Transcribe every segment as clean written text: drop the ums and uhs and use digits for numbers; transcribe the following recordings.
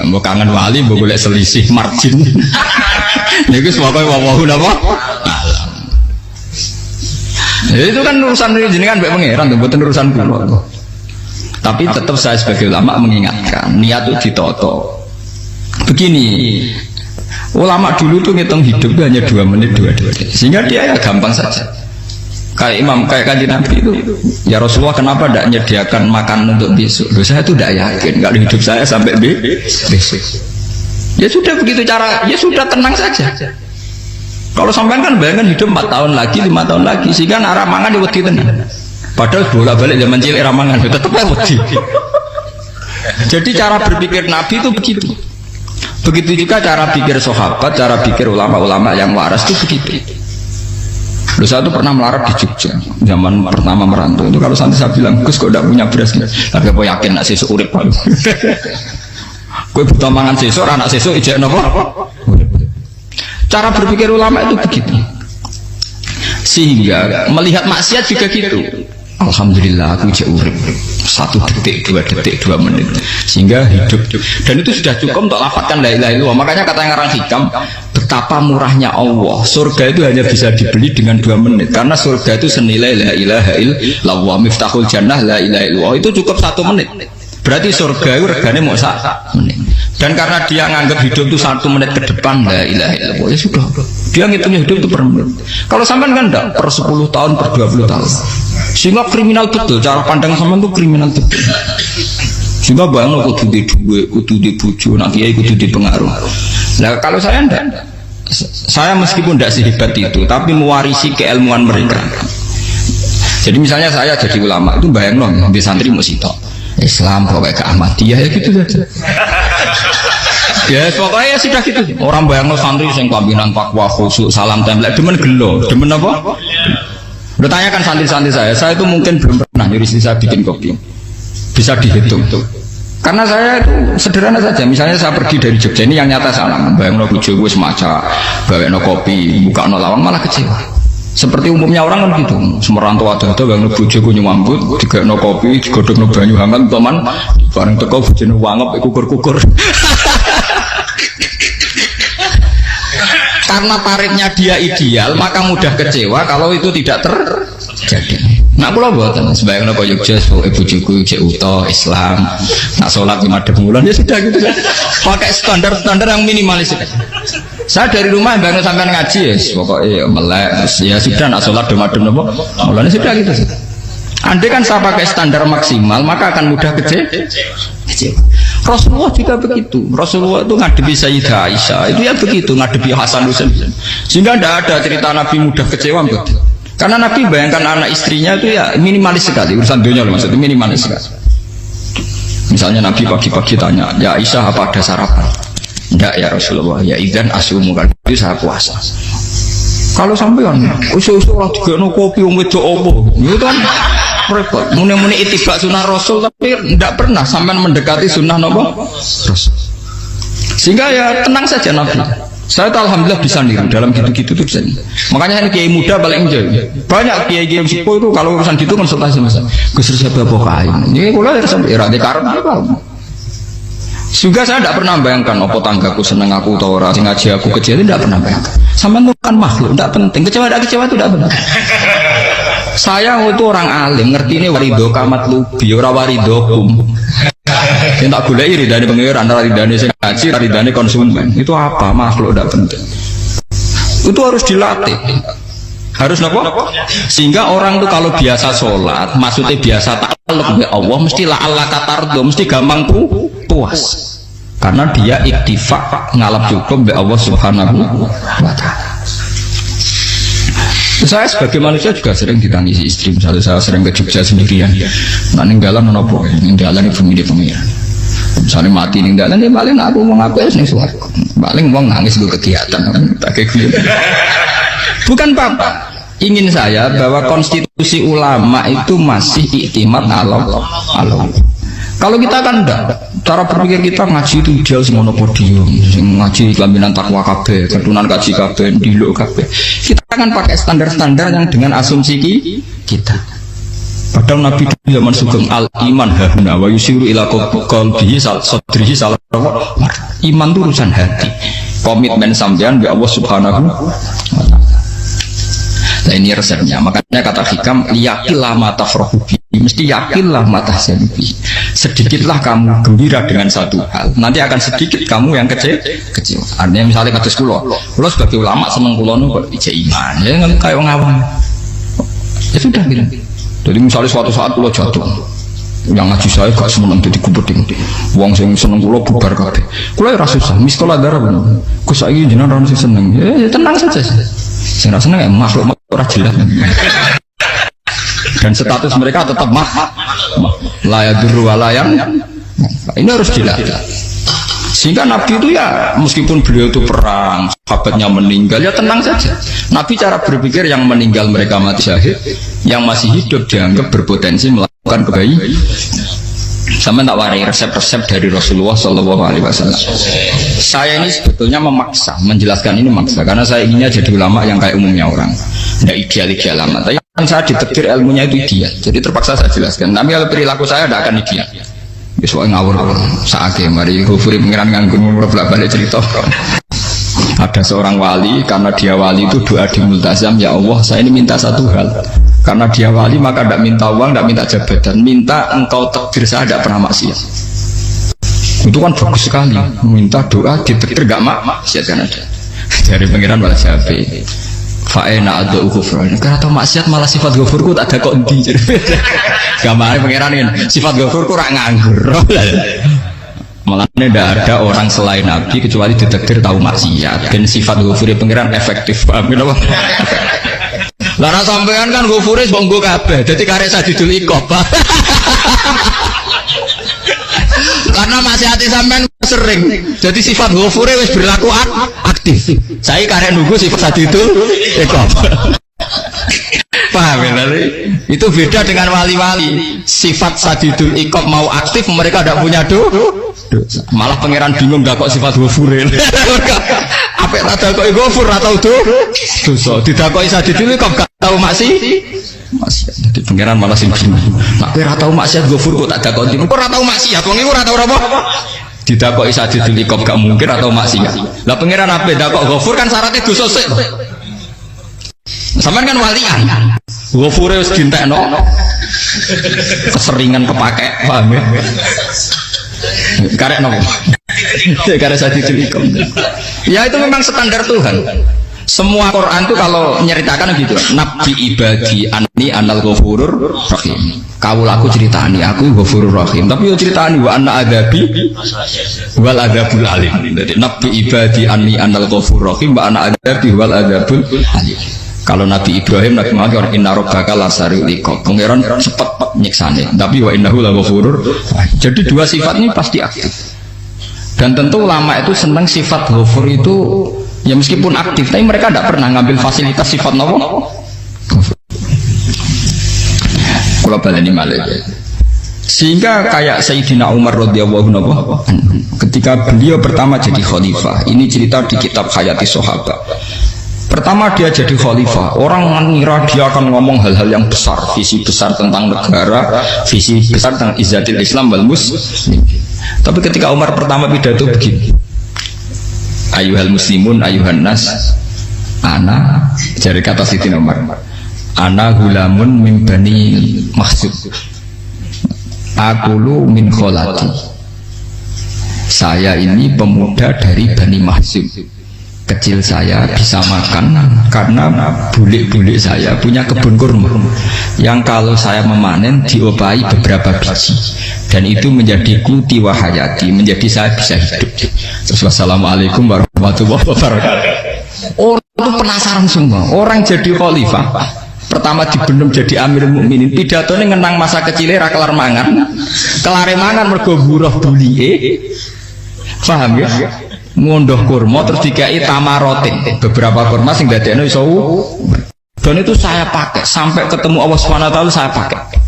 Mbok kangen wali mbok golek selisih margin. Niku pokoke wawahu napa? Alam. Itu kan urusan jenengan mbek pangeran, mboten urusan kula. Tapi tetap saya sebagai ulama mengingatkan niat itu ditoto. Begini, ulama dulu tuh ngitung hidup itu hanya 2 menit 2 detik, sehingga dia ya gampang saja. Kayak Imam, kayak Kanjeng Nabi itu, ya Rasulullah kenapa tidak menyediakan makan untuk besok? Loh, saya itu tidak yakin kalau hidup saya sampai besok. Ya sudah begitu cara, ya sudah tenang saja. Kalau sampean kan bayangkan hidup 4 tahun lagi, 5 tahun lagi, sehingga arah mangan di wedi tenan. Padahal bolak-balik zaman cilik ramangan tetap wedi. Jadi cara berpikir Nabi itu begitu. Begitu juga cara pikir sahabat, cara pikir ulama-ulama yang waras itu begitu. Lalu saya itu pernah melarat di Jogja zaman pertama merantau itu. Kalau nanti saya bilang, Gus kok tidak punya beras, tapi aku yakin nak sesuk urip Pak. Kowe buta mangan sesuk, anak sesuk ijek napa? Cara berpikir ulama itu begitu. Sehingga melihat maksiat juga gitu. Alhamdulillah aku jauh urip 1 detik, 2 detik, 2 menit, sehingga hidup. Dan itu sudah cukup untuk lafadzkan la ilaha illallah. Makanya kata yang ngarang hikam, betapa murahnya Allah. Surga itu hanya bisa dibeli dengan 2 menit, karena surga itu senilai la ilaha illallah, miftahul jannah la ilaha illallah. Itu cukup 1 menit. Berarti surga itu regane mau 1 menit. Dan karena dia nganggap hidup itu 1 menit ke depan la ilaha illallah, ya sudah. Dia ngitungnya hidup itu per menit. Kalau sampean kan enggak, per 10 tahun, per 20 tahun. Sehingga kriminal betul, cara pandang sampean itu kriminal betul. Sehingga bayang kudu di duwe, kudu di bojo, nak kiai kudu di pengaruh. Nah kalau saya enggak, saya meskipun tidak sehebat itu, tapi mewarisi keilmuan mereka. Jadi misalnya saya jadi ulama itu bayang loh, di santri mau sitok Islam pokoknya ke Ahmadiyah ya gitu saja. Ya pokoknya ya sudah gitu. Orang bayang loh santri yang pimpinan takwa khusyuk salam tempel, demen gelo, demen apa? Udah tanyakan santri-santri saya itu mungkin belum pernah nyuri saya bikin kopi. Bisa dihitung. Karena saya itu sederhana saja. Misalnya saya pergi dari Jogja ini yang nyata salah. Bayang no bujo gue semaca, bawa no kopi, buka no lawang malah kecewa. Seperti umumnya orang kan gitu. Semerantau ada bayang no bujo gue nyambut, tiga no kopi, digodok no banyu hangat, teman. Bareng teko bujo no wangap, kukur-kukur. Karena tarifnya dia ideal, maka mudah kecewa kalau itu tidak terjadi. Nak kula mboten sembayang napa Jogja pokoke bojoku jek uta Islam. Nak salat 5 bulan ya sudah gitu. Pakai standar-standar yang minimalis. Saya dari rumah bayang sampean ngaji ya, pokoke melek ya sudah nak salat demadem napa. Mulane sudah gitu. Andai kan saya pakai standar maksimal, maka akan mudah kecewa. Rasulullah juga begitu. Rasulullah itu ngadepi Sayyidah Aisyah itu ya begitu, ngadepi Hasan Husain. Sehingga tidak ada cerita Nabi mudah kecewa betul. Karena Nabi bayangkan anak istrinya itu ya minimalis sekali, urusan dunia maksudnya minimalis sekali. Misalnya Nabi pagi-pagi tanya, ya Aisyah apa ada sarapan? Tidak ya Rasulullah, ya idzan asumu kan itu saya puasa. Kalau sampean usul-usul lah juga no kopi wedok opo, itu kan repot. Muni-muni itibak sunnah Rasul tapi tidak pernah sampai mendekati sunnah Nabi Rasul. Sehingga ya tenang saja Nabi. Saya tahu alhamdulillah bisa niru dalam gitu-gitu tuh bisa. Makanya kiai muda paling enjoy. Banyak kiai-kiai sepuh itu kalau urusan gitu konsultasi masa. Gus siapa pokoknya. Ini kalau harus sampai irade karena apa? Juga saya tidak pernah bayangkan apa tanggaku seneng aku atau orang ngaji aku kecewa, tidak pernah bayangkan. Sama bukan makhluk, tidak penting. Kecewa itu tidak benar. Saya itu orang alim, ngerti ini warido kamat lubi, ora warido kum. Yang tak boleh ridane pengiran, ridane sing ngaji, ridane konsumen. Itu apa? Makhluk tidak penting. Itu harus dilatih. Harus apa? Sehingga orang itu kalau biasa sholat, maksudnya biasa takluk be Allah, mesti la Allah katardo, mesti gampang puas. Karena dia iktifak ngalap cukup be Allah Subhanahu wa ta'ala. Saya sebagai manusia juga sering ditangisi istri. Misalnya saya sering ke Jogja sendirian, nggak ninggalan nopo, ninggalan ibu milih pengiran. Misalnya mati ninggalan, ya paling aku mau ngapain nih suaraku, paling mau nangis gue kegiatan, tak kayak gitu. Bukan apa-apa. Ingin saya bahwa konstitusi ulama itu masih iktimat Allah. Kalau kita kan enggak, cara berpikir kita ngaji itu ideal semono podium, ngaji kelaminan takwa kabeh, keturunan kaji kabeh, diluk kabeh. Kita akan pakai standar-standar yang dengan asumsi kita. Padahal Nabi zaman sugeng al iman hahuna wa yusiru ila qalbihi sadrihi salah iman itu urusan hati, komitmen sampean bi Allah Subhanahu wa taala. Nah ini resepnya, makanya kata hikam yakinlah mata frohubi, mesti yakinlah mata senubi. Sedikitlah kamu gembira dengan satu hal, nanti akan sedikit kamu yang kecil. Artinya misalnya kados kula sebagai ulama seneng kula nu kok ijek iman, ya nggak kayak ngawang. Ya sudah bilang. Jadi misalnya suatu saat kula jatuh, yang ngaji saya gak semeneng jadi kubeding, wong sing seneng kula bubar kabeh. Kula ya ra susah, miskola darah bener. Gus saiki jenengan ora sing seneng. Ya tenang saja. Sing ra seneng ya makhluk ora jelas. Dan status mereka tetap la yadurru wa la yan. Ini harus jelas. Sehingga Nabi itu ya meskipun beliau itu perang, sahabatnya meninggal, ya tenang saja. Nabi cara berpikir yang meninggal mereka mati syahid, yang masih hidup dianggap berpotensi melakukan kebaikan. Sama tak warai resep-resep dari Rasulullah SAW. Saya ini sebetulnya memaksa, menjelaskan ini maksa, karena saya inginnya jadi ulama yang kayak umumnya orang, tidak ideal-ideal lama. Tapi kan saya ditekdir ilmunya itu ideal, jadi terpaksa saya jelaskan. Tapi kalau perilaku saya tidak akan ideal. Besok ngawur saake mari Ghafuri pengiran nganggung bolak-balik cerita. Ada seorang wali, karena dia wali itu doa di multazam, ya Allah saya ini minta satu hal, karena dia wali maka tidak minta uang, tidak minta jabatan, minta engkau takdir saya tidak pernah maksiat. Itu kan bagus sekali, minta doa ditakdir gak maksiat kan ada. Dari pengiran malah Syafi'i fa'ena ad'u ghufran, karena tau maksiat malah sifat ghafurku tak ada kok endi. Gamane pangeran ini sifat ghafurku rak nganggur. Malah tidak ada orang selain Nabi kecuali ditakdir tahu maksiat, dan sifat ghafuri pangeran efektif. Paham apa? Lara sampean kan ghafuri wong nggo kabeh, dadi karek sadidul iqab. Karena maksiate sampean sering, jadi sifat ghafuri wis berlaku aktif. Saya karek nunggu sifat sadidul iqab. Paham ya? Itu beda dengan wali-wali. Sifat sadidul iqab mau aktif, mereka tidak punya dosa. Malah pangeran bingung gak kok sifat ghafuril. Apa tak kok ghafur atau dosa? Tidak kok sadidul iqab gak tahu maksiat. Jadi pangeran malah sing bingung. Nak kowe ora tau maksiat ghafur kok tak dakok ndi? Kok ora tau maksiat, wong iku ora tau apa? Didakoki sadidul iqab gak mungkin atau maksiat. Lah pangeran apa dakok ghafur kan syaratnya dosa sik. Sampean kan walian. Ghafure wis dintekno. Keseringan kepake, paham ya? Karek nopo? Karek sadidul iqab. Ya itu memang standar Tuhan. Semua Quran itu kalau menyeritakan gitu, Nabi ibadi anni anal ghafurur rahim. Kaulaku ceritani aku ghafurur rahim, tapi yo ceritani wa anna adabi wal adabul alim. Jadi Nabi ibadi anni anal ghafurur rahim wa anna adabi wal adabul alim. Kalau Nabi Ibrahim, Nabi Muhammad inna rabbaka lasariul iqab, pangeran cepat nyiksane, tapi wa innahu laghafurur. Jadi dua sifat ini pasti aktif. Dan tentu ulama itu senang sifat ghafur itu ya meskipun aktif, tapi mereka tidak pernah ngambil fasilitas sifat nopo. Kalau baleni malih. Sehingga kayak Sayyidina Umar radhiyallahu anhu ketika beliau pertama jadi khalifah, ini cerita di kitab Hayati Sahabat. Pertama dia jadi khalifah, orang mengira dia akan ngomong hal-hal yang besar, visi besar tentang negara, visi besar tentang izzatil Islam wal muslim. Tapi ketika Umar pertama pidato begini, ayuhal muslimun ayuhan nas, ana, dari kata Sayyidina Umar, ana gulamun min bani Mahsud, akulu min kholati, saya ini pemuda dari Bani Mahsud. Kecil saya bisa makan karena bulik-bulik saya punya kebun kurma yang kalau saya memanen diopahi beberapa biji, dan itu menjadi kuti wahayati, menjadi saya bisa hidup. Terus wassalamualaikum warahmatullahi wabarakatuh. Orang itu penasaran semua, orang jadi khalifah pertama dibenem jadi Amirul Mukminin, pidatonya ngenang masa kecilnya ra kelar mangan, kelare mangan mergo buruh bulike, paham ya? Ngondoh kurma terus dikai tamarotin, beberapa kurma sing dadekno iso, dan itu saya pakai sampai ketemu Allah Subhanahu wa taala, saya pakai.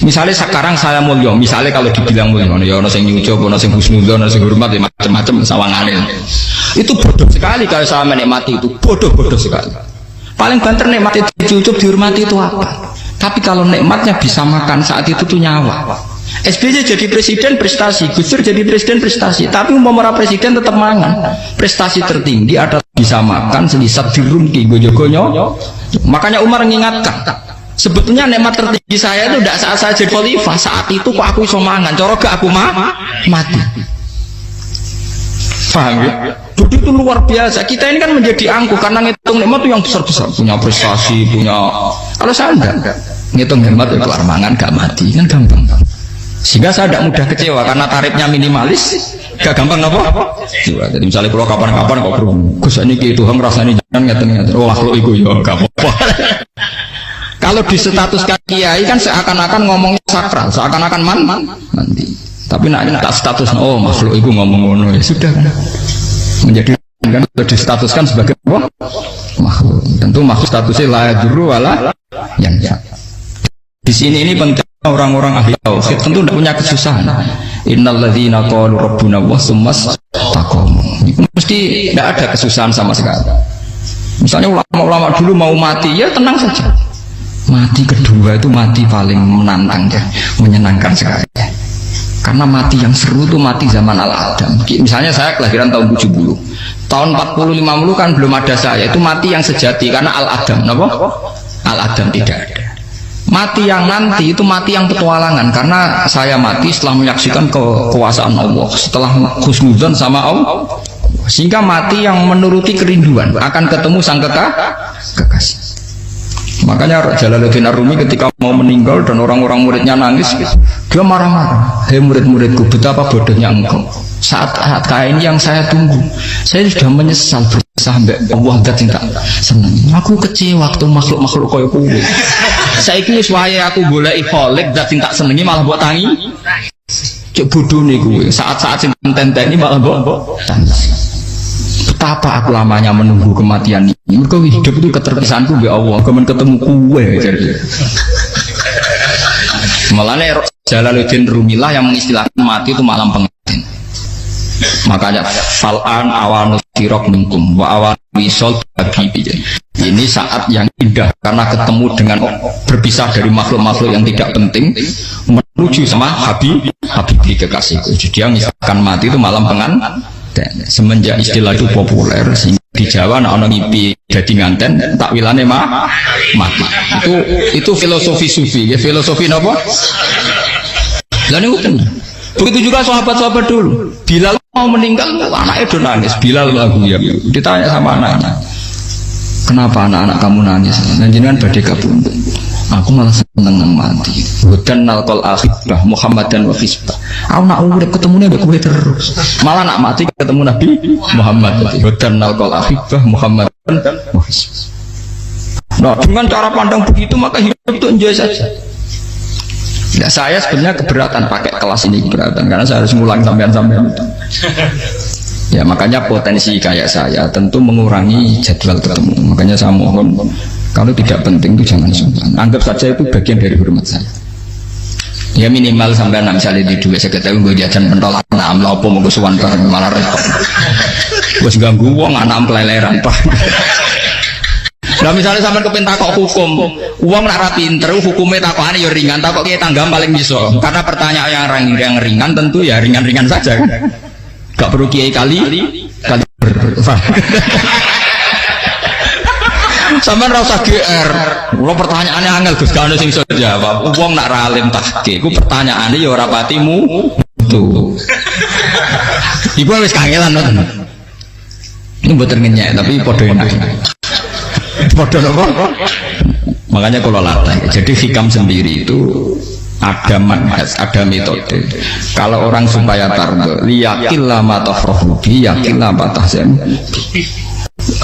Misalnya sekarang saya mulia, misalnya kalau dibilang mulia, ya ono sing nyucuk, ono sing husnudzon, ono sing hormat, ya macam-macam sawangane. Itu bodoh sekali kalau saya menikmati itu, bodoh sekali. Paling banter nikmati dicucuk, dihormati itu apa? Tapi kalau nikmatnya bisa makan saat itu tuh nyawa. SBY jadi presiden prestasi, Gus Dur jadi presiden prestasi. Tapi umpama presiden tetap mangan. Prestasi tertinggi ada bisa makan selisat dirumki gojo-gonyo. Makanya Umar mengingatkan, sebetulnya nikmat tertinggi saya itu tidak saat saya jadi khalifah. Saat itu kok aku iso mangan, coro gak aku mati. Paham ya? Jadi itu luar biasa. Kita ini kan menjadi angkuh karena ngitung nikmat itu yang besar-besar, punya prestasi, punya. Kalau saya enggak ngitung nikmat itu kelar mangan gak mati, kan gampang. Sehingga saya tidak mudah kecewa karena tarifnya minimalis, gak gampang apa? Jadi misalnya kalau kapan-kapan kok Gus ini gitu, Tuhan rasanya jangan ngitung. Oh makhluk itu ya gak apa-apa. Kalau di status kiai kan seakan-akan ngomongnya sakral, seakan-akan mandi. Tapi nak status, oh makhluk itu ngomong ya sudah kan. Menjadi kan di statuskan sebagai apa? Makhluk. Tentu makhluk statusnya la yadurru wala yang di sini ini penting orang-orang ahli tauhid tentu tidak punya kesusahan. Innalladzina qalu rabbuna wa tsummas taqamu. Itu mesti tidak ada kesusahan sama sekali. Misalnya ulama-ulama dulu mau mati ya tenang saja. Mati kedua itu mati paling menantang ya, menyenangkan sekali. Karena mati yang seru itu mati zaman Al-Adam. Misalnya saya kelahiran tahun 70. Tahun 40-50 kan belum ada saya. Itu mati yang sejati karena Al-Adam. Kenapa? Al-Adam tidak ada. Mati yang nanti itu mati yang petualangan. Karena saya mati setelah menyaksikan kekuasaan Allah. Setelah khusnudzon sama Allah. Sehingga mati yang menuruti kerinduan. Akan ketemu sang kekasih. Makanya Jalaluddin Ar-Rumi ketika mau meninggal dan orang-orang muridnya nangis, dia marah-marah. Hei murid-muridku, betapa bodohnya engkau. Saat kayak ini yang saya tunggu, saya sudah menyesal berusaha mbak Allah dat tak seneng. Aku kecewa waktu makhluk-makhluk kaya kuwi. Saiki wis wayahe aku goleki kholik dat tak senengi malah mbok tangi. Cek bodone kuwi. Saat-saat sing tenteni malah mbok tangi. Betapa aku lamanya menunggu kematian ini. Mergo hidup itu keterpisahanku mbek Allah, kemen ketemu kowe jadi. Malane Jalaluddin Rumilah yang mengistilahkan mati itu malam pengantin. Makanya fal'an awanus tirok minkum wa awan wisol habibi. Ini saat yang indah karena ketemu dengan berpisah dari makhluk-makhluk yang tidak penting menuju sama Habib kekasihku. Jadi yang misalkan mati itu malam pengantin. Semenjak istilah itu populer di Jawa orang ngipi jadi nganten takwilannya mati. Itu filosofi sufi ya, filosofi apa? Lalu begitu juga sahabat-sahabat dulu. Bilal mau meninggal anaknya udah nangis. Bilal lagu ya ditanya sama anaknya, kenapa anak-anak kamu nangis? Dan jenengan badai kabur. Aku malah seneng mati. Hudan nalkol akhibah Muhammad dan Wafisbah. Aku nak urip ketemunya mbak kowe terus. Malah nak mati ketemu Nabi Muhammad. Hudan nalkol akhibah Muhammad dan Wafisbah. Nah dengan cara pandang begitu maka hidup itu enjoy saja. Nah, saya sebenarnya keberatan pakai kelas ini, keberatan karena saya harus ngulang sampean-sampean. Ya makanya potensi kayak saya tentu mengurangi jadwal ketemu. Makanya saya mohon kalau tidak penting itu jangan sungkan. Anggap saja itu bagian dari hormat saya. Ya minimal sampai misalnya di dua saya ketahui gue jajan pentolak enam apa mau kesuwan bareng malah repot. Gue ganggu uang anak peleleran pak. Nah misalnya sampai kepentak kok hukum, uang nak rapin terus hukumnya takokannya ya ringan, takok kita tanggam paling bisa. Karena pertanyaan yang ringan tentu ya ringan-ringan saja. Gak perlu kiai kali sampai rasa GR. Kalau pertanyaannya angel Gus gak ada sing iso jawab. Wong nak ralim tahke, ku pertanyaannya ya ora patimu tuh. Ibu wis kangelan ngoten. Ini mboten ngenyek tapi padha enak. Padha napa? Makanya kalau latih. Jadi hikam sendiri itu ada manhaj, ada metode. Kalau orang supaya tardo, liyakillah matafrohu bi, yakillah matahzen.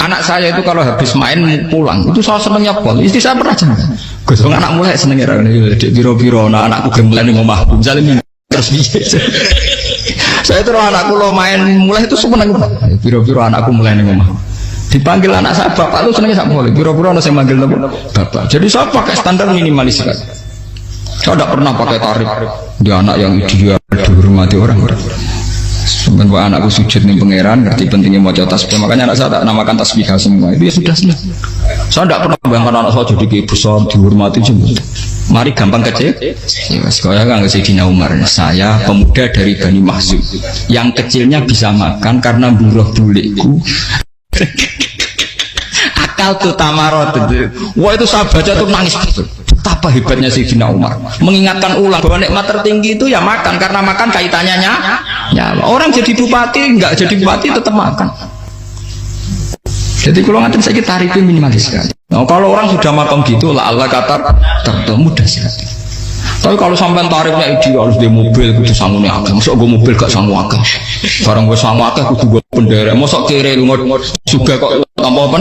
Anak saya itu kalau habis main pulang itu saya senengnya pol. Istri saya pernah jangan. Gus anak mulai senengnya dek biro-biro, anakku gemelan di ngomahku. Misalnya terus biasa. Saya terus anakku lo main mulai itu seneng. Biro-biro anakku mulai di ngomahku. Dipanggil anak saya bapak itu senengnya sama boleh. Biro-biro anak saya manggil bapak. Jadi saya pakai standar minimalis sekali. Saya tidak pernah pakai tarif dia anak yang ideal dihormati orang-orang. Sebenarnya anakku sujud nih pangeran, ngerti pentingnya mau tasbih. Makanya anak saya tak namakan tasbih semua. Itu ya sudah selesai. Saya tidak pernah bayangkan anak saya jadi kayak besar dihormati juga. Mari gampang kecil. Saya nggak Sayyidina Umar. Saya pemuda dari Bani Mahzum. Yang kecilnya bisa makan karena buruh bulikku. Akal tuh tamarot. Wah itu saya baca tuh nangis betul. Betapa hebatnya Sayyidina Umar. Mengingatkan ulang bahwa nikmat tertinggi itu ya makan, karena makan kaitannya nyawa. Orang jadi bupati nggak jadi bupati tetap makan. Jadi kalau ngatain saya tarifnya minimalis sekali. Nah, kalau orang sudah makan gitu, lah Allah kata mudah sekali. Tapi kalau sampai tarifnya ideal harus di mobil, kudu sanggup nih agak. Masuk gue mobil gak sanggup agak. Barang gue sanggup agak, kudu gue penderek. Masuk kiri lu juga kok tambah apa?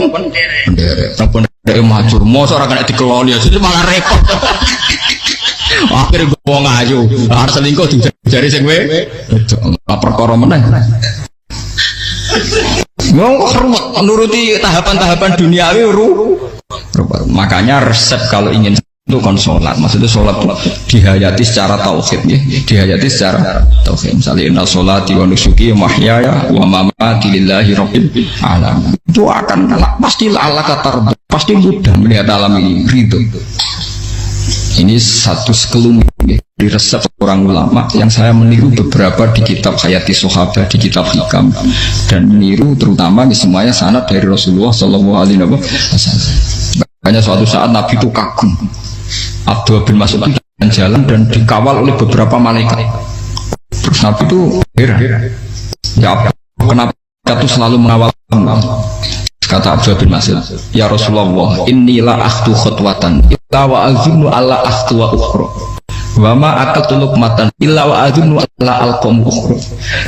Penderek. Penderek maju. Masuk orang kena dikeloli aja, malah repot. Akhirnya gue mau ngaju. Harus selingkuh jari sing gue. Lapor koromena. Mau menuruti tahapan-tahapan duniawi makanya resep kalau ingin itu kan sholat, maksudnya sholat itu dihayati secara tauhid ya, dihayati secara tauhid. Misalnya inna sholati wa nusuki wa mahyaya wa mamati lillahi rabbil alamin, itu akan pasti Allah kata pasti mudah melihat alam ini ridho. Ini satu sekelumit di resep orang ulama yang saya meniru beberapa di kitab Hayati Sahabat, di kitab Hikam, dan meniru terutama di semuanya sanad dari Rasulullah Shallallahu Alaihi Wasallam. Makanya suatu saat Nabi itu kagum. Abdullah bin Mas'ud itu jalan dan dikawal oleh beberapa malaikat. Terus Nabi itu heran. Ya kenapa itu selalu mengawal kamu? Kata Abdullah bin Mas'ud, ya Rasulullah, inilah akhtu khutwatan illa wa azunnu alla akhtu wa ukhra wa ma aqatu luqmatan illa wa azunnu alla alqam ukhra.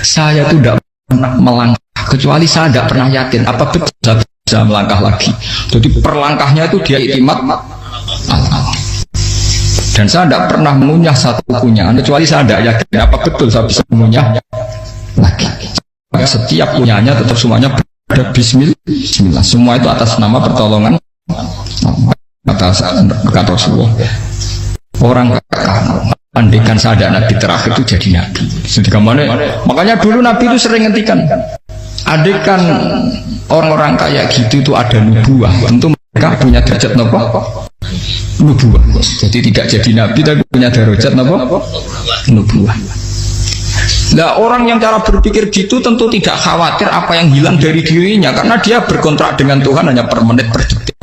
Saya itu tidak pernah melangkah kecuali saya tidak pernah yakin apa betul saya bisa melangkah lagi. Jadi perlangkahnya itu dia iktimat Allah. Dan saya tidak pernah mengunyah satu kunyahan kecuali saya tidak yakin apa betul saya bisa mengunyah lagi. Setiap kunyahnya tetap semuanya ada bismillah, semua itu atas nama pertolongan atas kata Rasulullah. Orang andikan saya ada nabi terakhir itu jadi nabi. Makanya dulu nabi itu sering ngetikan, andikan orang-orang kayak gitu itu ada nubuah, tentu mereka punya derajat nubuah. Jadi tidak jadi nabi tapi punya derajat nubuah. Nah orang yang cara berpikir gitu tentu tidak khawatir apa yang hilang dari dirinya, karena dia berkontrak dengan Tuhan hanya per menit per detik.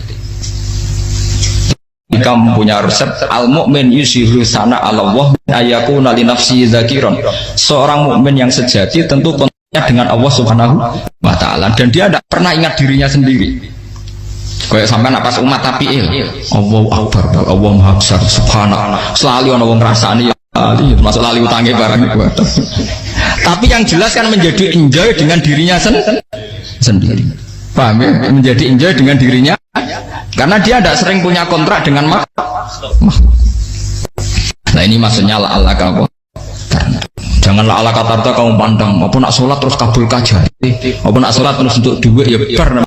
Jika mempunyai resep al-mu'min yusiru sana Allah ayakuna li nafsi dzakiron. Seorang mukmin yang sejati tentu kontaknya dengan Allah Subhanahu wa taala dan dia tidak pernah ingat dirinya sendiri. Kayak sampai napas umat tapiil, Allahu akbar, Allah maha besar, subhanallah. Selalu ana wong ngrasani masuk lali utangnya barang itu. Tapi yang jelas kan menjadi enjoy dengan dirinya sendiri. Paham ya? Menjadi enjoy dengan dirinya karena dia tidak sering punya kontrak dengan makhluk. Nah ini maksudnya Allah kamu. Janganlah Allah kata kamu pandang, apa nak sholat terus kabul kaja, apa nak sholat terus untuk duit ya bar.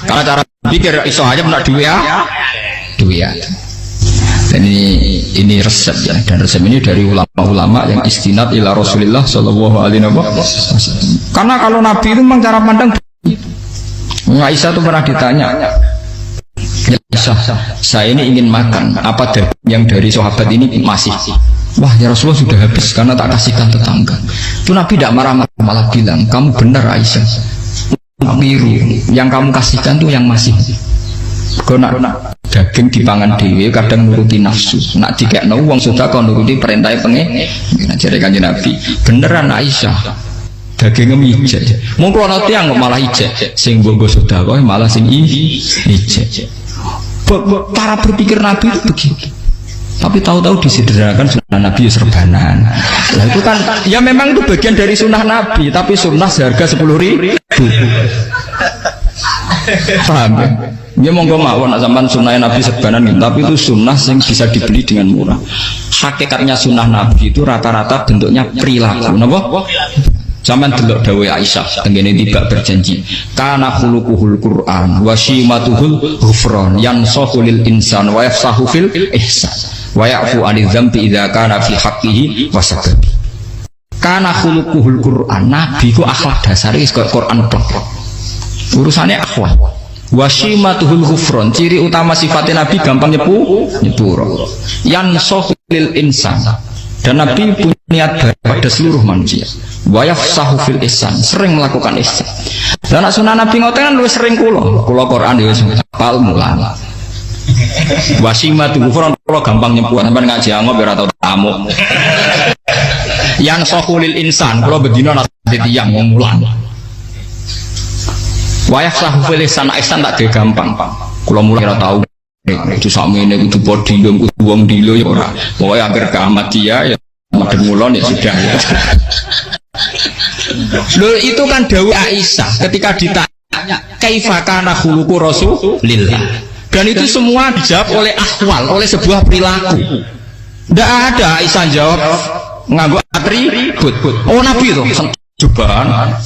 Karena cara pikir iso aja nak duit ya. Dan ini resep ya, dan resep ini dari ulama-ulama yang istinad ila Rasulillah Shallallahu Alaihi Wasallam. Karena kalau Nabi itu memang cara pandang. Aisyah itu pernah ditanya, ya Aisyah, saya ini ingin makan apa yang dari sahabat ini masih. Wah ya Rasulullah sudah habis karena tak kasihkan tetangga. Itu Nabi tidak marah-marah, malah bilang kamu benar Aisyah. Biru yang kamu kasihkan tuh yang masih. Kau nak daging dipangan dewe kadang nuruti nafsu, nak dikekno wong sedekah nuruti perintah pengen. Jare Kanjeng Nabi, beneran Aisyah dagingnya ijek. Mung ana tiyang malah ijek, sing nggo sedekah malah sing ijek. Cara berpikir Nabi itu begitu. Tapi tahu-tahu disederhanakan sunnah Nabi serbanan. Nah itu kan ya memang itu bagian dari sunnah Nabi, tapi sunnah seharga 10.000. Paham ya? Dia monggo mawon sampean sunnah Nabi serbanan, tapi itu sunnah yang bisa dibeli dengan murah. Hakikatnya sunnah Nabi itu rata-rata bentuknya perilaku. Napa? Zaman delok dawuh Aisyah tengene tiba berjanji kana khuluquhul Quran wa shimatuhul ghufran yansahu lil insan wa yafsahu fil ihsan wa ya'fu 'anil dzambi idza kana fi haqqihi wa sababi. Kana khuluquhul Quran, Nabi ku akhlak dasare wis kaya Quran tok. Urusane akhlak. Wasimatuhul ghufron, ciri utama sifatnya Nabi gampang nyepuro. Yansohul insan, dan Nabi punya niat baik pada seluruh manusia. Wayafsahu fil ihsan, sering melakukan ihsan. Dan sunnah Nabi ngoten kan luwih sering kula Quran ya wis hafal mulang. Wasimatuhul ghufron kula gampang nyepuro, sampean ngaji angop ora tau tamu. Yansohul insan, kula bedina nate tiyang wong mulang. Wayah sahu pilih sana ihsan tak dia gampang. Kalau mulai kira tahu, itu sama ini itu podium, itu uang dilo ya orang. Pokoknya agar keamat dia ya madem mulon ya sudah. Loh itu kan dawuh Aisyah ketika ditanya kaifa kana khuluqu Rasulillah. Dan itu semua dijawab oleh ahwal, oleh sebuah perilaku. Tidak ada Aisyah jawab nganggo atribut. Oh Nabi itu jubahan,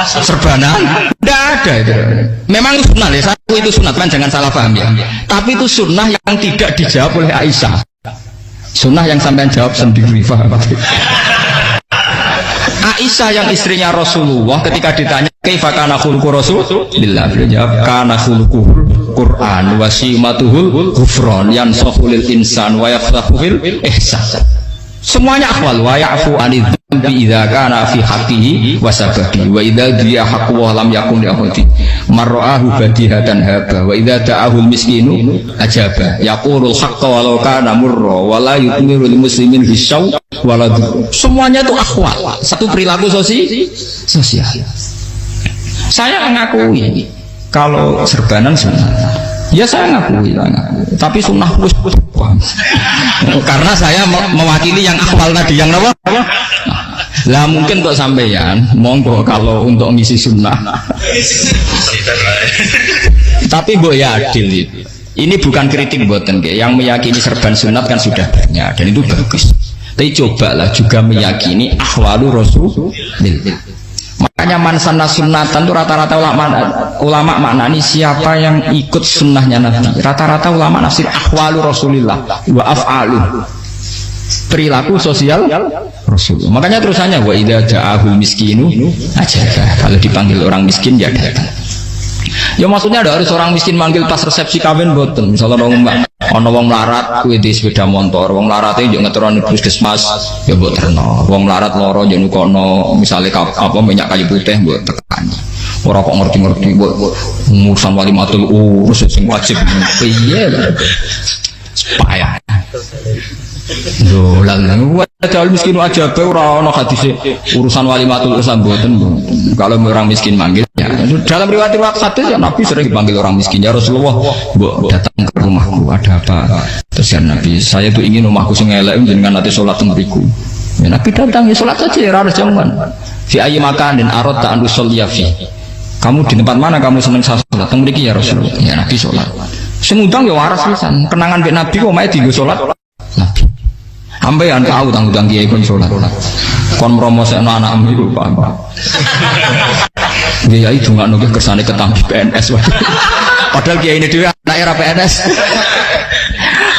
serbanan, tidak ada itu. Memang itu sunnah ya, satu itu sunnah kan, jangan salah paham ya. Tapi itu sunnah yang tidak dijawab oleh Aisyah. Sunnah yang sampean jawab sendiri, paham? Aisyah yang istrinya Rasulullah ketika ditanya kaifa kana khuluqu Rasulillah, beliau jawab kana khuluquhul Quran wa simatuhul ghufran yansahul insan wa yafsahu fil ihsan. Semuanya akhwal wa ya'fu anidz dzambi idza kana fi haqqihi wa sababi wa idza dia haqqu wa lam yakun li ahadi marra'ahu badihatan haba wa idza ta'ahul miskinu ajaba yaqulul haqqa walau kana murra wa la yutmiru lil muslimin hisaw wala. Semuanya itu akhwal, satu perilaku sosial. Saya mengakui kalau serbanan sunnah. Ya saya ngakui. Tapi sunnah plus karena saya mewakili yang akhwal tadi, yang apa? Lah mungkin kok sampeyan monggo kalau untuk ngisi sunnah. Tapi mbok ya adil itu. Ini bukan kritik mboten nggih. Yang meyakini serban sunat kan sudah banyak dan itu bagus. Tapi cobalah juga meyakini ahwalu Rasulillah. Makanya mansan sunnatan itu rata-rata ulama maknani siapa yang ikut sunnahnya Nabi. Rata-rata ulama nafsir ahwalu Rasulillah wa af'alu, perilaku sosial Rasul. Makanya terusannya wa idza ja'ahul miskinu ajaba, kalau dipanggil orang miskin ya datang. Ya maksudnya ada harus orang miskin manggil pas resepsi kawin boten. Misalnya ono wong melarat kuwi di sepeda motor, wong melarat yo ngeteroni puskesmas ya mbok terno. Wong melarat loro yo nukono misale apa minyak kayu putih mbok tekani. Ora kok ngerti-ngerti mbok urusan walimatul urus sing wajib piye lho. Payah. Lho lan ada miskin aja be ora ono hadis urusan walimatul urusan mboten. Kalau orang miskin manggil ya dalam riwayat hadis ya Nabi sering dipanggil orang miskin, ya Rasulullah mbok datang ke rumahku ada apa? Terus ya Nabi, saya tuh ingin rumahku sing elek jenengan nanti salat teng mriku. Ya Nabi datang ya salat saja ora harus jaman. Fi ayyi makanin aradta an tusalliya fi. Kamu di tempat mana kamu seneng salat teng mriki ya Rasulullah. Ya Nabi salat. Sing undang ya waras pisan. Kenangan mek Nabi kok mae dienggo salat Nabi. Sampeyan tahu tanggung kiai pun salat. Kon promosekno anakmu iku paham. Kiai dongakno ki kersane ketampi PNS. Padahal kiai ini dhewe anak era PNS.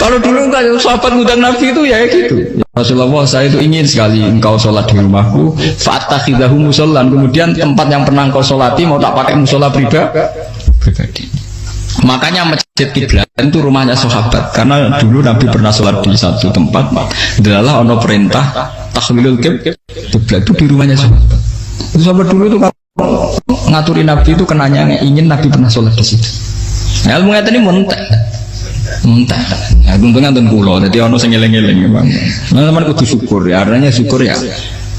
Kalau dulu enggak sahabat ngundang Nabi itu ya gitu. Rasulullah, saya itu ingin sekali engkau sholat di rumahku. Fa'takhidahu musallan. Kemudian tempat yang pernah engkau sholati mau tak pakai musola pribadi. Makanya masjid kiblat itu rumahnya sahabat. Karena dulu Nabi pernah sholat di satu tempat. Adalah ono perintah takhlilul kiblat itu di rumahnya sahabat. Sahabat dulu itu kalau ngaturi Nabi itu kenanya ingin Nabi pernah sholat di situ. Nah, ilmu ngeten ini muntah. Ya untungnya ten kula. Dadi ono sing eling-eling Bang. Nah, teman kudu syukur ya. Artinya syukur ya.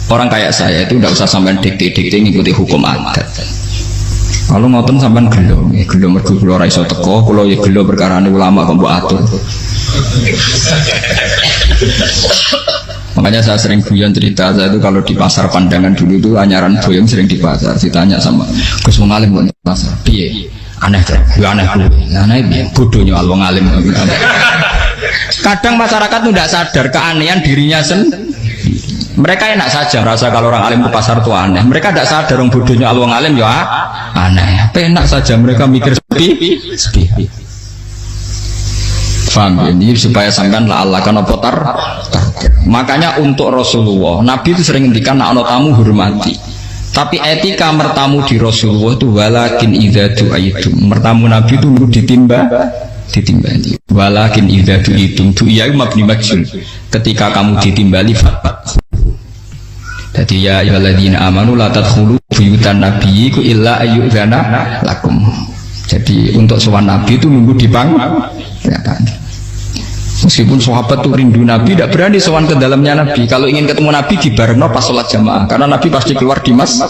Orang kayak saya itu tidak usah sampai dikte-dikte ngikuti hukum adat. Kalau ngoten sampean gelo mergo kula ora iso teko, kula ya gelo perkarane ulama kok mbok atur. Makanya saya sering guyon cerita, saya itu kalau di pasar Pandangan dulu itu anyaran boyong sering di pasar, ditanya sama Gus wong alim kok pasar. Piye? Aneh kan? Ya aneh kuwi. Aneh piye? Bodohnya wong alim. Kadang masyarakat itu tidak sadar keanehan dirinya sendiri. Mereka enak saja merasa kalau orang alim ke pasar itu aneh. Mereka tidak sadar orang bodohnya orang alim ya aneh. Enak saja mereka mikir sepi. Faham ya? Ini supaya sampean la Allah kan opotar. Makanya untuk Rasulullah, Nabi itu sering ngendikan nak ana tamu hormati. Tapi etika mertamu di Rasulullah itu walakin idza du'aitum. Mertamu Nabi itu ditimbali. Walakin idza du'itum du'iya mabni majhul. Ketika kamu ditimbali fatbah. Jadi ya ayyuhalladzina amanu la tadkhulu buyutan nabiyyi illa ayyudzana lakum. Jadi untuk sowan Nabi itu nunggu di panggilan. Meskipun sahabat tuh rindu Nabi, tidak berani sowan ke dalamnya Nabi. Kalau ingin ketemu Nabi di barno pas sholat jamaah, karena Nabi pasti keluar di masjid.